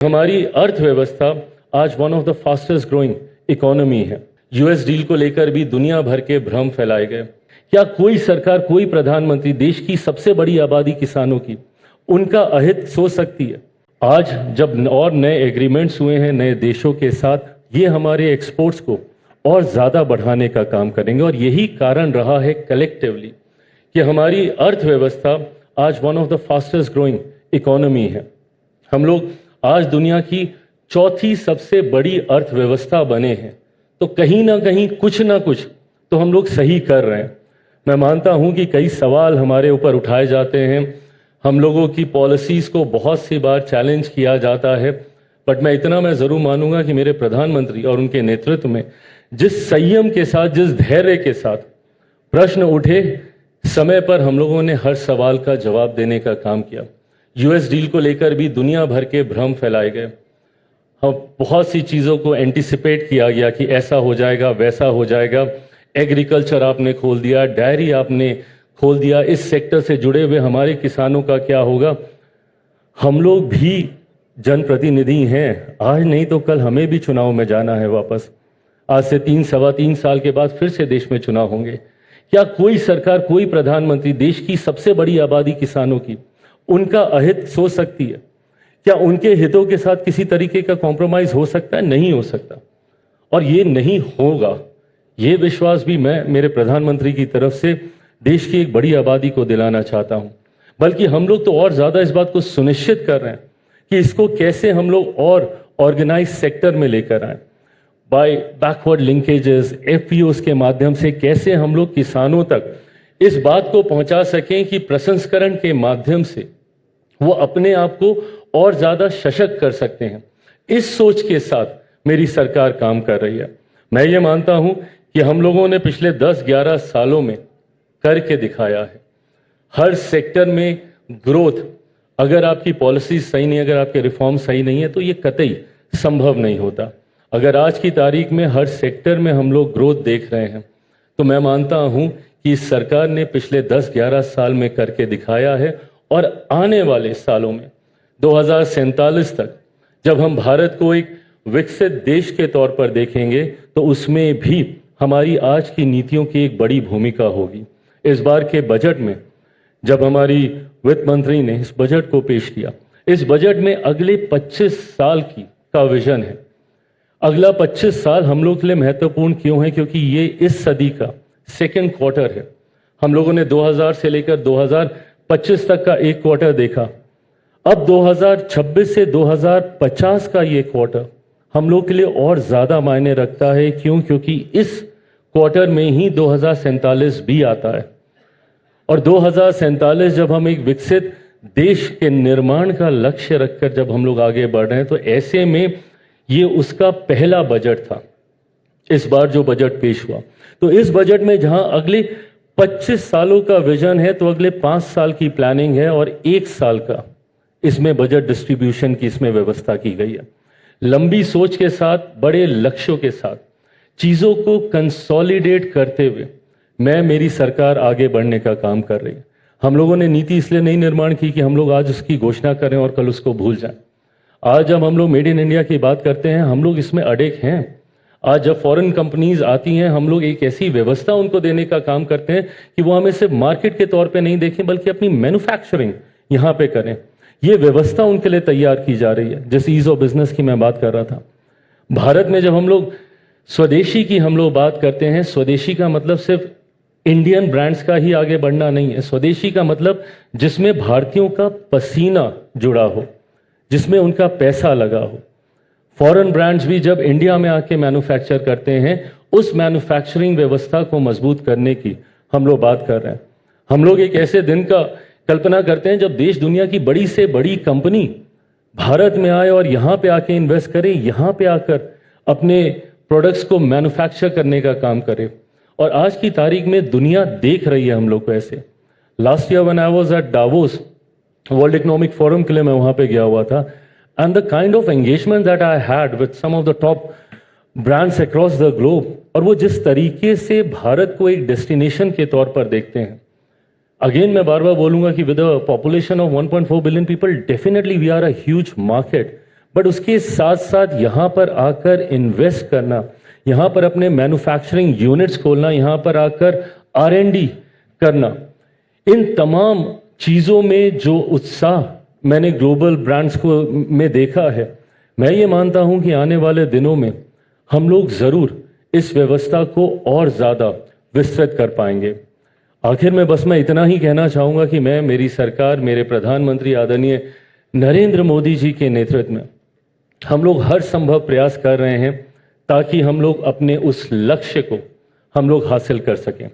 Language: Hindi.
हमारी अर्थव्यवस्था आज one of the fastest growing economy है। यूएस डील को लेकर भी दुनिया भर के भ्रम फैलाए गए। क्या कोई सरकार, कोई प्रधानमंत्री देश की सबसे बड़ी आबादी किसानों की, उनका अहित सोच सकती है? आज जब और नए एग्रीमेंट्स हुए हैं नए देशों के साथ, ये हमारे एक्सपोर्ट्स को और ज़्यादा बढ़ाने का काम करेंगे और यही कारण रहा है कलेक्टिवली कि हमारी अर्थव्यवस्था आज one of the fastest growing economy है। हम लोग आज दुनिया की चौथी सबसे बड़ी अर्थव्यवस्था बने हैं, तो कहीं ना कहीं कुछ ना कुछ तो हम लोग सही कर रहे हैं। मैं मानता हूं कि कई सवाल हमारे ऊपर उठाए जाते हैं, हम लोगों की पॉलिसीज को बहुत सी बार चैलेंज किया जाता है, बट मैं इतना ज़रूर मानूंगा कि मेरे प्रधानमंत्री और उनके नेतृत्व में जिस संयम के साथ, जिस धैर्य के साथ प्रश्न उठे, समय पर हम लोगों ने हर सवाल का जवाब देने का काम किया। यूएस डील को लेकर भी दुनिया भर के भ्रम फैलाए गए। हम बहुत सी चीज़ों को एंटिसिपेट किया गया कि ऐसा हो जाएगा, वैसा हो जाएगा। एग्रीकल्चर आपने खोल दिया, डायरी आपने खोल दिया, इस सेक्टर से जुड़े हुए हमारे किसानों का क्या होगा? हम लोग भी जनप्रतिनिधि हैं, आज नहीं तो कल हमें भी चुनाव में जाना है वापस। आज से 3-3.25 साल के बाद फिर से देश में चुनाव होंगे। क्या कोई सरकार, कोई प्रधानमंत्री देश की सबसे बड़ी आबादी किसानों की, उनका अहित सोच सकती है? क्या उनके हितों के साथ किसी तरीके का कॉम्प्रोमाइज हो सकता है? नहीं हो सकता, और ये नहीं होगा। ये विश्वास भी मैं मेरे प्रधानमंत्री की तरफ से देश की एक बड़ी आबादी को दिलाना चाहता हूं। बल्कि हम लोग तो और ज्यादा इस बात को सुनिश्चित कर रहे हैं कि इसको कैसे हम लोग और ऑर्गेनाइज सेक्टर में लेकर आए, बाय बैकवर्ड लिंकेजेस, एफपीओस के माध्यम से कैसे हम लोग किसानों तक इस बात को पहुंचा सकें कि प्रसंस्करण के माध्यम से वो अपने आप को और ज्यादा सशक्त कर सकते हैं। इस सोच के साथ मेरी सरकार काम कर रही है। मैं ये मानता हूं कि हम लोगों ने पिछले 10-11 सालों में करके दिखाया है। हर सेक्टर में ग्रोथ, अगर आपकी पॉलिसी सही नहीं, अगर आपके रिफॉर्म सही नहीं है, तो ये कतई संभव नहीं होता। अगर आज की तारीख में हर सेक्टर में हम लोग ग्रोथ देख रहे हैं, तो मैं मानता हूं कि इस सरकार ने पिछले 10-11 साल में करके दिखाया है। और आने वाले सालों में 2047 तक जब हम भारत को एक विकसित देश के तौर पर देखेंगे, तो उसमें भी हमारी आज की नीतियों की एक बड़ी भूमिका होगी। इस बार के बजट में जब हमारी वित्त मंत्री ने इस बजट को पेश किया, इस बजट में अगले 25 साल का विजन है। अगला 25 साल हम लोग के लिए महत्वपूर्ण क्यों है? क्योंकि ये इस सदी का सेकेंड क्वार्टर है। हम लोगों ने 2000 से लेकर 2025 तक का एक क्वार्टर देखा। अब 2026 से 2050 का ये क्वार्टर हम लोग के लिए और ज्यादा मायने रखता है। क्यों? क्योंकि इस क्वार्टर में ही 2047 भी आता है। और 2047 जब हम एक विकसित देश के निर्माण का लक्ष्य रखकर जब हम लोग आगे बढ़ रहे हैं, तो ऐसे में ये उसका पहला बजट था। इस बार जो बजट पेश हुआ, तो इस बजट में जहां अगले 25 सालों का विजन है, तो अगले 5 साल की प्लानिंग है और 1 साल का इसमें बजट डिस्ट्रीब्यूशन की इसमें व्यवस्था की गई है। लंबी सोच के साथ, बड़े लक्ष्यों के साथ, चीजों को कंसोलिडेट करते हुए मेरी सरकार आगे बढ़ने का काम कर रही है। हम लोगों ने नीति इसलिए नहीं निर्माण की कि हम लोग आज उसकी घोषणा करें और कल उसको भूल जाएं। आज जब हम लोग मेड इन इंडिया की बात करते हैं, हम लोग इसमें अड़िग हैं। आज जब फॉरेन कंपनीज आती हैं, हम लोग एक ऐसी व्यवस्था उनको देने का काम करते हैं कि वो हमें सिर्फ मार्केट के तौर पे नहीं देखें, बल्कि अपनी मैन्युफैक्चरिंग यहाँ पे करें। ये व्यवस्था उनके लिए तैयार की जा रही है। जैसे ईज ऑफ बिजनेस की मैं बात कर रहा था। भारत में जब हम लोग स्वदेशी की हम लोग बात करते हैं, स्वदेशी का मतलब सिर्फ इंडियन ब्रांड्स का ही आगे बढ़ना नहीं है। स्वदेशी का मतलब जिसमें भारतीयों का पसीना जुड़ा हो, जिसमें उनका पैसा लगा हो। फॉरेन ब्रांड्स भी जब इंडिया में आके मैन्युफैक्चर करते हैं, उस मैन्युफैक्चरिंग व्यवस्था को मजबूत करने की हम लोग बात कर रहे हैं। हम लोग एक ऐसे दिन का कल्पना करते हैं जब देश दुनिया की बड़ी से बड़ी कंपनी भारत में आए और यहाँ पे आके इन्वेस्ट करे, यहाँ पे आकर अपने प्रोडक्ट्स को मैन्युफैक्चर करने का काम करे। और आज की तारीख में दुनिया देख रही है हम लोग को ऐसे। Last year when I was at Davos world economic forum के लिए मैं वहां पे गया हुआ था, and the kind of engagement that I had with some of the top brands across the globe, और वो जिस तरीके से भारत को एक डेस्टिनेशन के तौर पर देखते हैं। अगेन मैं बार बार बोलूंगा कि with a population of 1.4 billion people, definitely we are a huge market, but उसके साथ साथ यहाँ पर आकर इन्वेस्ट करना, यहाँ पर अपने मैन्युफैक्चरिंग यूनिट्स खोलना, यहाँ पर आकर R&D करना, इन तमाम चीज़ों में जो उत्साह मैंने ग्लोबल ब्रांड्स को में देखा है, मैं ये मानता हूं कि आने वाले दिनों में हम लोग ज़रूर इस व्यवस्था को और ज़्यादा विस्तृत कर पाएंगे। आखिर में बस मैं इतना ही कहना चाहूँगा कि मैं, मेरी सरकार, मेरे प्रधानमंत्री आदरणीय नरेंद्र मोदी जी के नेतृत्व में हम लोग हर संभव प्रयास कर रहे हैं ताकि हम लोग अपने उस लक्ष्य को हम लोग हासिल कर सकें।